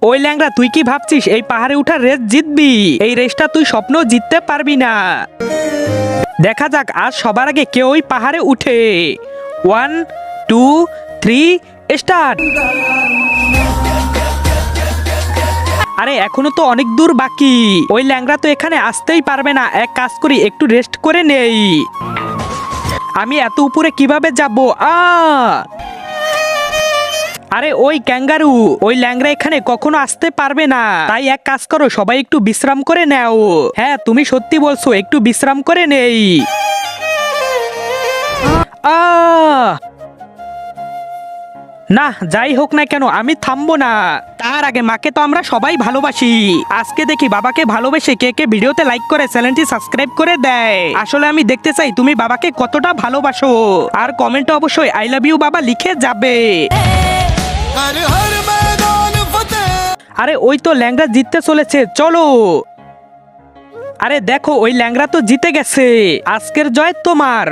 ওই ল্যাংড়া, তুই কি ভাবছিস এই পাহাড়ে উঠার রেস জিতবি? এই রেসটা তুই স্বপ্নও জিততে পারবি না। দেখা যাক আজ সবার আগে কে ওই পাহাড়ে উঠে। 1 2 3 স্টার্ট। আরে এখনো তো অনেক দূর বাকি। ওই ল্যাংড়া তো এখানে আসতেই পারবে না। এক কাজ করি, একটু রেস্ট করে নেই। আমি এত উপরে কিভাবে যাব? আরে ওই ক্যাঙ্গারু, ওই ল্যাংড়া এখানে কখনো আসতে পারবে না। তাই এক কাজ করো, সবাই একটু বিশ্রাম করে নাও। হ্যাঁ, তুমি সত্যি বলছো, একটু বিশ্রাম করে নেই। না, যাই হোক না কেন, আমি থামবো না। তার আগে মাকে তো আমরা সবাই ভালোবাসি। আজকে দেখি বাবাকে ভালোবেসে কে কে ভিডিওতে লাইক করে চ্যানেলটি সাবস্ক্রাইব করে দেয়। আসলে আমি দেখতে চাই তুমি বাবাকে কতটা ভালোবাসো। আর কমেন্টে অবশ্যই আই লাভ ইউ বাবা লিখে যাবে। আরে ওই তো ল্যাংড়া জিততে চলেছে, চলো। আরে দেখো, ওই ল্যাংড়া তো জিতে গেছে। আজকের জয় তোমার।